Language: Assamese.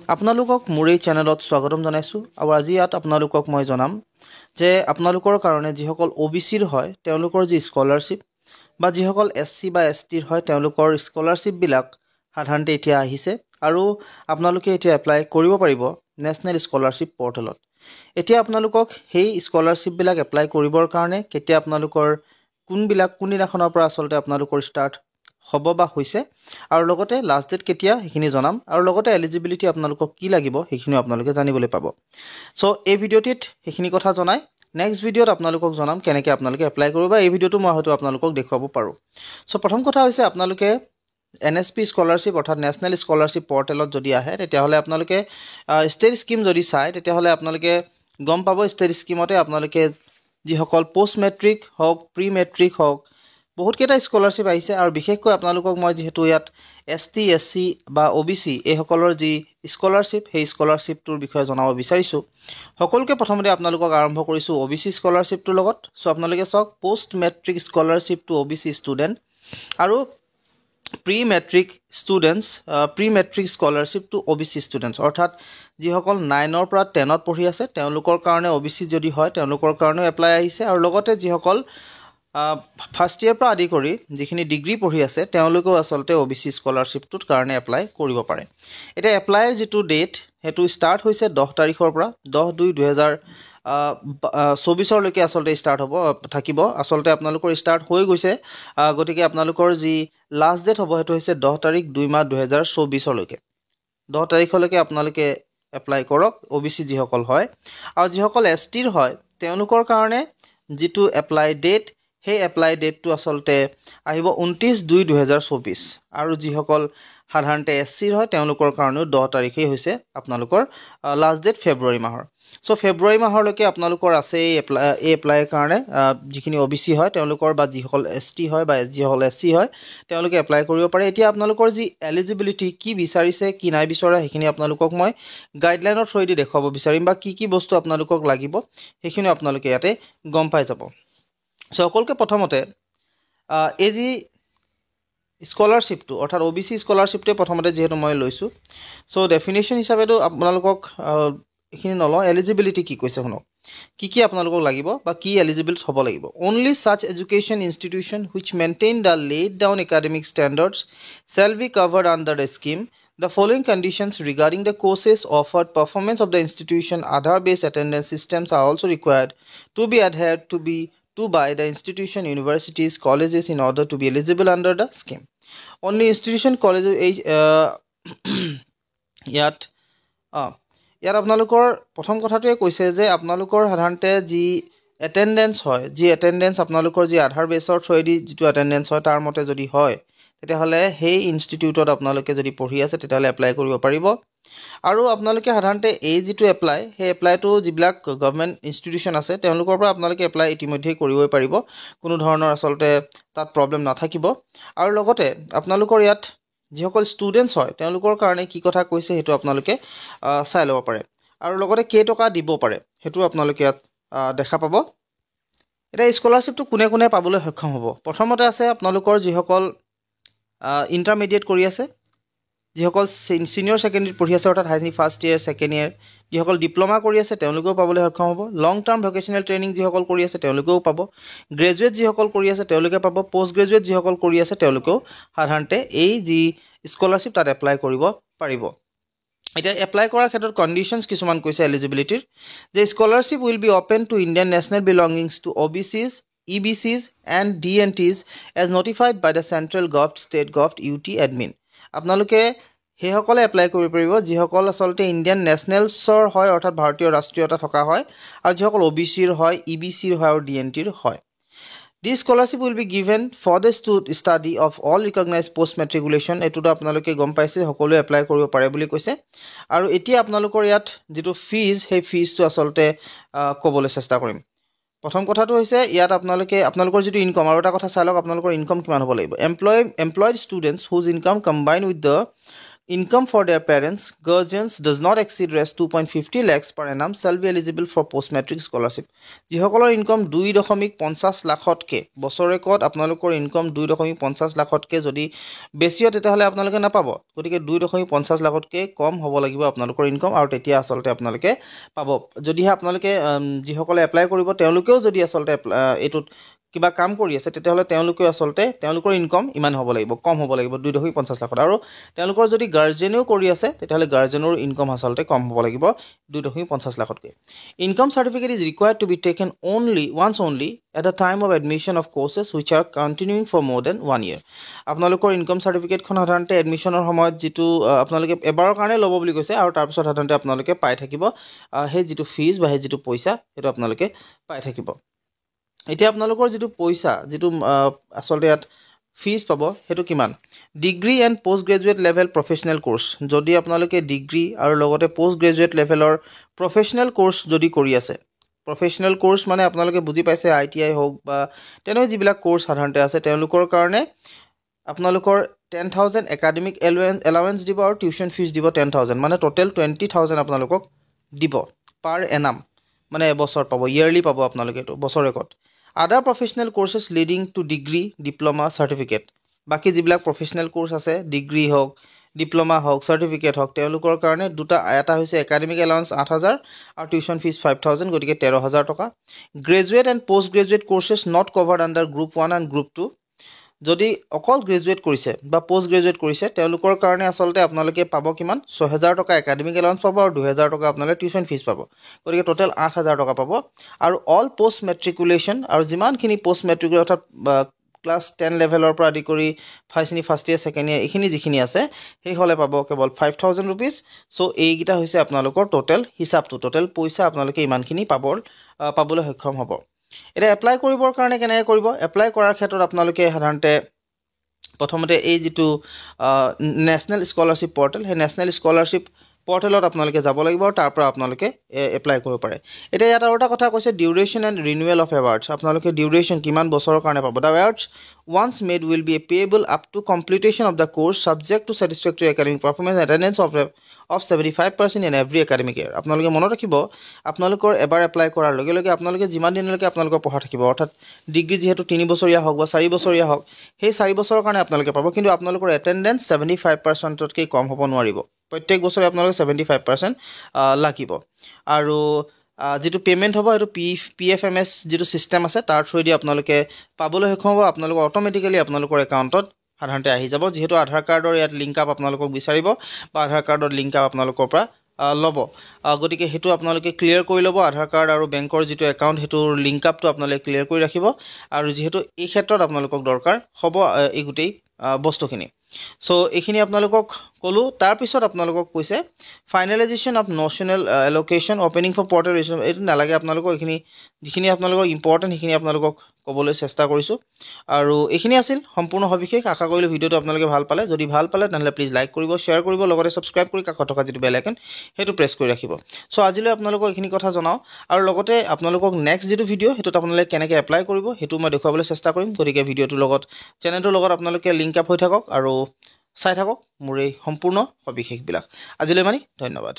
আপোনালোকক মোৰ এই চেনেলত স্বাগতম জনাইছোঁ আৰু আজি ইয়াত আপোনালোকক মই জনাম যে আপোনালোকৰ কাৰণে যিসকল OBCৰ হয় তেওঁলোকৰ যি স্কলাৰশ্বিপ বা যিসকল SC বা STৰ হয় তেওঁলোকৰ স্কলাৰশ্বিপবিলাক সাধাৰণতে এতিয়া আহিছে আৰু আপোনালোকে এতিয়া এপ্লাই কৰিব পাৰিব নেশ্যনেল স্কলাৰশ্বিপ পৰ্টেলত। এতিয়া আপোনালোকক সেই স্কলাৰশ্বিপবিলাক এপ্লাই কৰিবৰ কাৰণে কেতিয়া আপোনালোকৰ কোনদিনাখনৰ পৰা আচলতে আপোনালোকৰ ষ্টাৰ্ট হ'ব বা হৈছে আৰু লগতে লাষ্ট ডেট কেতিয়া সেইখিনি জনাম আৰু লগতে এলিজিবিলিটি আপোনালোকক কি লাগিব সেইখিনি আপোনালোকে জানিবলৈ পাব। সো এই ভিডিঅ'টিত সেইখিনি কথা জনাই নেক্সট ভিডিঅ'ত আপোনালোকক জনাম কেনেকৈ আপোনালোকে এপ্লাই কৰিব। এই ভিডিঅ'টো মই হয়তো আপোনালোকক দেখুৱাব পাৰোঁ। সো প্ৰথম কথা হৈছে আপোনালোকে NSP স্কলাৰশ্বিপ অৰ্থাৎ নেশ্যনেল স্কলাৰশ্বিপ পৰ্টেলত যদি আহে তেতিয়াহ'লে আপোনালোকে ষ্টেট স্কিম যদি চায় তেতিয়াহ'লে আপোনালোকে গম পাব ষ্টেট স্কিমতে আপোনালোকে যিসকল পোষ্ট মেট্ৰিক হওক প্ৰি মেট্ৰিক হওক বহুতকেইটা স্কলাৰশ্বিপ আহিছে আৰু বিশেষকৈ আপোনালোকক মই যিহেতু ইয়াত ST SC বা OBC এইসকলৰ যি স্কলাৰশ্বিপ সেই স্কলাৰশ্বিপটোৰ বিষয়ে জনাব বিচাৰিছোঁ। সকলোকে প্ৰথমতে আপোনালোকক আৰম্ভ কৰিছোঁ OBC স্কলাৰশ্বিপটোৰ লগত। চ' আপোনালোকে চাওক post matric scholarship to OBC student আৰু pre matric scholarship to OBC students অৰ্থাৎ যিসকল 9ৰ পৰা 10ত পঢ়ি আছে তেওঁলোকৰ কাৰণে OBC যদি হয় তেওঁলোকৰ কাৰণেও এপ্লাই আহিছে আৰু লগতে যিসকল ফাৰ্ষ্ট ইয়েৰ পৰা আদি কৰি যিখিনি ডিগ্ৰী পঢ়ি আছে তেওঁলোকেও আচলতে OBC স্কলাৰশ্বিপটোৰ কাৰণে এপ্লাই কৰিব পাৰে। এতিয়া এপ্লাইৰ যিটো ডেট সেইটো ষ্টাৰ্ট হৈছে 10 তাৰিখৰ পৰা 10/2/2024লৈকে আচলতে ষ্টাৰ্ট থাকিব। আচলতে আপোনালোকৰ ষ্টাৰ্ট হৈ গৈছে, গতিকে আপোনালোকৰ যি লাষ্ট ডেট হ'ব সেইটো হৈছে 10 তাৰিখ 2/2024লৈকে 10 তাৰিখলৈকে আপোনালোকে এপ্লাই কৰক OBC যিসকল হয়। আৰু যিসকল STৰ হয় তেওঁলোকৰ কাৰণে যিটো এপ্লাই ডেট সেই এপ্লাই ডেটটো আচলতে আহিব 29/2/2024 আৰু যিসকল সাধাৰণতে SCৰ হয় তেওঁলোকৰ কাৰণেও 10 তাৰিখেই হৈছে আপোনালোকৰ লাষ্ট ডেট ফেব্ৰুৱাৰী মাহৰ। চ' ফেব্ৰুৱাৰী মাহলৈকে আপোনালোকৰ আছে এই এপ্লাইৰ কাৰণে যিখিনি OBC হয় তেওঁলোকৰ বা যিসকল ST হয় বা যিসকল SC হয় তেওঁলোকে এপ্লাই কৰিব পাৰে। এতিয়া আপোনালোকৰ যি এলিজিবিলিটি কি বিচাৰিছে কি নাই বিচৰা সেইখিনি আপোনালোকক মই গাইডলাইনৰ থ্ৰুৱেদি দেখুৱাব বিচাৰিম বা কি বস্তু আপোনালোকক লাগিব সেইখিনি আপোনালোকে ইয়াতে গম পাই যাব। সকলোকে প্ৰথমতে এই যি স্কলাৰশ্বিপটো অৰ্থাৎ OBC স্কলাৰশ্বিপটোৱে প্ৰথমতে যিহেতু মই লৈছোঁ চ' ডেফিনেশ্যন হিচাপেতো আপোনালোকক এইখিনি নলওঁ। এলিজিবিলিটি কি কৈছে শুনক, কি আপোনালোকক লাগিব বা কি এলিজিবল হ'ব লাগিব। Only such education institution which maintain the laid down academic standards shall be covered under the scheme. The following conditions regarding the courses offered, performance of the institution, Aadhaar-based attendance systems are also required to be adhered to by the institution, universities, colleges in order to be eligible under the scheme. Only institution, colleges, ইয়াত আপোনালোকৰ প্ৰথম কথাটোৱে কৈছে যে আপোনালোকৰ সাধাৰণতে যি এটেণ্ডেঞ্চ হয় আপোনালোকৰ যি আধাৰ বেছৰ থ্ৰুৱেদি যিটো এটেণ্ডেঞ্চ হয় তাৰ মতে যদি হয় তেতিয়াহ'লে সেই ইনষ্টিটিউটত আপোনালোকে যদি পঢ়ি আছে তেতিয়াহ'লে এপ্লাই কৰিব পাৰিব। আৰু আপোনালোকে সাধাৰণতে এই যিটো সেই এপ্লাইটো যিবিলাক গভৰ্ণমেণ্ট ইনষ্টিটিউশ্যন আছে তেওঁলোকৰ পৰা আপোনালোকে এপ্লাই ইতিমধ্যেই কৰিবই পাৰিব, কোনো ধৰণৰ আচলতে তাত প্ৰব্লেম নাথাকিব। আৰু লগতে আপোনালোকৰ ইয়াত যিসকল ষ্টুডেণ্টছ হয় তেওঁলোকৰ কাৰণে কি কথা কৈছে সেইটো আপোনালোকে চাই ল'ব পাৰে আৰু লগতে কেইটকা দিব পাৰে সেইটো আপোনালোকে ইয়াত দেখা পাব। এতিয়া স্কলাৰশ্বিপটো কোনে কোনে পাবলৈ সক্ষম হ'ব। প্ৰথমতে আছে আপোনালোকৰ যিসকল ইণ্টাৰমিডিয়েট কৰি আছে, যিসকল ছিনিয়ৰ ছেকেণ্ডেৰীত পঢ়ি আছে অৰ্থাৎ ফাৰ্ষ্ট ইয়েৰ ছেকেণ্ড ইয়েৰ, যিসকল ডিপ্ল'মা কৰি আছে তেওঁলোকেও পাবলৈ সক্ষম হ'ব। লং টাৰ্ম ভকেশ্যনেল ট্ৰেইনিং যিসকল কৰি আছে তেওঁলোকেও পাব। গ্ৰেজুৱেট যিসকল কৰি আছে তেওঁলোকে পাব। পষ্ট গ্ৰেজুৱেট যিসকল কৰি আছে তেওঁলোকেও সাধাৰণতে এই যি স্কলাৰশ্বিপ তাত এপ্লাই কৰিব পাৰিব। এতিয়া এপ্লাই কৰাৰ ক্ষেত্ৰত কণ্ডিশ্যনছ কিছুমান কৈছে এলিজিবিলিটিৰ, যে scholarship will be open to Indian national belongings to OBCs, EBCs and DNTs as notified by the central govt, state govt, UT admin. আপোনালোকে সেইসকলে এপ্লাই কৰিব পাৰিব যিসকল আচলতে ইণ্ডিয়ান নেশ্যনেলছৰ হয় অৰ্থাৎ ভাৰতীয় ৰাষ্ট্ৰীয়তা থকা হয় আৰু যিসকল OBCৰ হয়, EBCৰ হয় আৰু DNTৰ হয়। This scholarship will be given for the study of all recognized post matriculation. এইটোতো আপোনালোকে গম পাইছে সকলোৱে এপ্লাই কৰিব পাৰে বুলি কৈছে। আৰু এতিয়া আপোনালোকৰ ইয়াত যিটো ফিজ সেই ফিজটো আচলতে ক'বলৈ চেষ্টা কৰিম। প্ৰথম কথাটো হৈছে ইয়াত আপোনালোকৰ যিটো ইনকাম আৰু এটা কথা চাই লওক আপোনালোকৰ ইনকাম কিমান হ'ব লাগিব। এমপ্লয়েড ষ্টুডেণ্টছ হুজ income combine with the income for their parents, guardians does not exceed rest 2.50 lakhs per annum shall be eligible for post-matric scholarship. যিসকলৰ ইনকম 2.50 লাখতকে বছৰেকত আপোনালোকৰ ইনকম 2.50 লাখতকে যদি বেছি হয় তেতিয়াহ'লে আপোনালোকে নাপাব। গতিকে 2.50 লাখতকে কম হ'ব লাগিব আপোনালোকৰ ইনকম আৰু তেতিয়া আচলতে আপোনালোকে পাব। যদিহে আপোনালোকে যিসকলে এপ্লাই কৰিব তেওঁলোকেও যদি আচলতে এইটোত কিবা কাম কৰি আছে তেতিয়াহ'লে তেওঁলোকে আচলতে তেওঁলোকৰ ইনকম ইমান হ'ব লাগিব, কম হ'ব লাগিব 2.50 লাখত। আৰু তেওঁলোকৰ যদি গাৰ্জেনেও কৰি আছে তেতিয়াহ'লে গাৰ্জেনৰ ইনকম আচলতে কম হ'ব লাগিব 2.50 লাখতকৈ। Income certificate is required to be taken once only at the time of admission of courses which are continuing for more than 1 year. আপোনালোকৰ ইনকম চাৰ্টিফিকেটখন সাধাৰণতে এডমিশ্যনৰ সময়ত যিটো আপোনালোকে এবাৰৰ কাৰণে ল'ব বুলি কৈছে আৰু তাৰপিছত সাধাৰণতে আপোনালোকে পাই থাকিব সেই যিটো ফিজ বা সেই যিটো পইচা সেইটো আপোনালোকে পাই থাকিব। এতিয়া আপোনালোকৰ যিটো পইচা যিটো আচলতে ইয়াত ফিজ পাব সেইটো কিমান? Degree and post graduate level professional course, যদি আপোনালোকে ডিগ্ৰী আৰু লগতে পোষ্ট গ্ৰেজুৱেট লেভেলৰ প্ৰফেচনেল কোৰ্চ যদি কৰি আছে, প্ৰফেচনেল কোৰ্চ মানে আপোনালোকে বুজি পাইছে ITI হওক বা তেনেকুৱা যিবিলাক কোৰ্চ সাধাৰণতে আছে তেওঁলোকৰ কাৰণে আপোনালোকৰ 10,000 একাডেমিক এলাৱেঞ্চ দিব আৰু টিউশ্যন ফিজ দিব 10,000, মানে টোটেল 20,000 আপোনালোকক দিব পাৰ এনাম, মানে এবছৰ পাব, ইয়াৰলি পাব আপোনালোকে এইটো বছৰেকত। আদাৰ professional কোৰ্চেছ leading to degree diploma certificate, বাকী যিবিলাক প্ৰফেচনেল কোৰ্চ আছে ডিগ্ৰী হওক ডিপ্ল'মা হওক চাৰ্টিফিকেট হওক তেওঁলোকৰ কাৰণে দুটা, এটা হৈছে একাডেমিক এলাউঞ্চ 8,000 আৰু টিউশ্যন ফিজ 5,000, গতিকে 13,000 টকা। Graduate and post graduate কোৰ্চেছ not covered under group 1 and group 2, যদি অকল গ্ৰেজুৱেট কৰিছে বা পোষ্ট গ্ৰেজুৱেট কৰিছে তেওঁলোকৰ কাৰণে আচলতে আপোনালোকে পাব কিমান? 6,000 টকা একাডেমিক এলাউঞ্চ পাব আৰু 2,000 টকা আপোনালোকে টিউশ্যন ফিজ পাব, গতিকে টোটেল 8,000 টকা পাব। আৰু অল পোষ্ট মেট্ৰিকুলেশ্যন আৰু যিমানখিনি পোষ্ট মেট্ৰিকুলেশ্যন অৰ্থাৎ ক্লাছ 10 লেভেলৰ পৰা আদি কৰি ফাৰ্ষ্ট ইয়েৰ ছেকেণ্ড ইয়েৰ এইখিনি যিখিনি আছে সেই হ'লে পাব কেৱল 5,000 ৰুপিজ। চ' এইকেইটা হৈছে আপোনালোকৰ টোটেল হিচাপটো, টোটেল পইচা আপোনালোকে ইমানখিনি পাবলৈ সক্ষম হ'ব। এতিয়া এপ্লাই কৰিবৰ কাৰণে কেনেকৈ কৰিব? এপ্লাই কৰাৰ ক্ষেত্ৰত আপোনালোকে সাধাৰণতে প্ৰথমতে এই যিটো নেশ্যনেল স্কলাৰশ্বিপ পৰ্টেল, সেই নেশ্যনেল স্কলাৰশ্বিপ পৰ্টেলত আপোনালোকে যাব লাগিব আৰু তাৰ পৰা আপোনালোকে এপ্লাই কৰিব পাৰে। এতিয়া ইয়াত আৰু এটা কথা কৈছে duration and renewal of awards, আপোনালোকে ডিউৰেশ্যন কিমান বছৰৰ কাৰণে পাব। The awards once made will be payable up to completion of the course subject to satisfactory academic performance and attendance of 75% in every academic year. আপোনালোকে মনত ৰাখিব আপোনালোকৰ এবাৰ এপ্লাই কৰাৰ লগে লগে আপোনালোকে যিমান দিনলৈকে আপোনালোকৰ পঢ়া থাকিব, অৰ্থাৎ ডিগ্ৰী যিহেতু 3 বছৰীয়া হওক বা 4 বছৰীয়া হওক সেই 4 বছৰৰ কাৰণে আপোনালোকে পাব, কিন্তু আপোনালোকৰ এটেণ্ডেঞ্চ 75%তকৈ কম হ'ব নোৱাৰিব। প্ৰত্যেক বছৰে আপোনালোকে 75% লাগিব। আৰু যিটো পে'মেণ্ট হ'ব সেইটো PFMS যিটো ছিষ্টেম আছে তাৰ থ্ৰুৱেদি আপোনালোকে পাবলৈ সক্ষম হ'ব। আপোনালোকৰ অট'মেটিকেলি আপোনালোকৰ একাউণ্টত সাধাৰণতে আহি যাব, যিহেতু আধাৰ কাৰ্ডৰ ইয়াত লিংক আপ আপোনালোকক বিচাৰিব বা আধাৰ কাৰ্ডৰ লিংক আপ আপোনালোকৰ পৰা ল'ব, গতিকে সেইটো আপোনালোকে ক্লিয়াৰ কৰি ল'ব। আধাৰ কাৰ্ড আৰু বেংকৰ যিটো একাউণ্ট সেইটোৰ লিংক আপটো আপোনালোকে ক্লিয়াৰ কৰি ৰাখিব, আৰু যিহেতু এই ক্ষেত্ৰত আপোনালোকক দৰকাৰ হ'ব এই গোটেই বস্তুখিনি। চ' এইখিনি আপোনালোকক ক'লোঁ। তাৰপিছত আপোনালোকক কৈছে finalisation of national allocation opening for portal, এইটো নালাগে আপোনালোকক, এইখিনি যিখিনি আপোনালোকক ইম্পৰ্টেণ্ট সেইখিনি আপোনালোকক ক'বলৈ চেষ্টা কৰিছোঁ। আৰু এইখিনি আছিল সম্পূৰ্ণ সবিশেষ। আশা কৰিলোঁ ভিডিঅ'টো আপোনালোকে ভাল পালে। যদি ভাল পালে তেনেহ'লে প্লিজ লাইক কৰিব, শ্বেয়াৰ কৰিব, লগতে ছাবস্ক্ৰাইব কৰি কাষত থকা যিটো বেল আইকন সেইটো প্ৰেছ কৰি ৰাখিব। চ' আজিলৈ আপোনালোকক এইখিনি কথা জনাওঁ, আৰু লগতে আপোনালোকক নেক্সট যিটো ভিডিঅ' সেইটোত আপোনালোকে কেনেকৈ এপ্লাই কৰিব সেইটো মই দেখুৱাবলৈ চেষ্টা কৰিম। গতিকে ভিডিঅ'টোৰ লগত চেনেলটোৰ লগত আপোনালোকে লিংক আপ হৈ থাকক আৰু চাই থাকক মোৰ এই সম্পূৰ্ণ সবিশেষবিলাক। আজিলৈ ধন্যবাদ।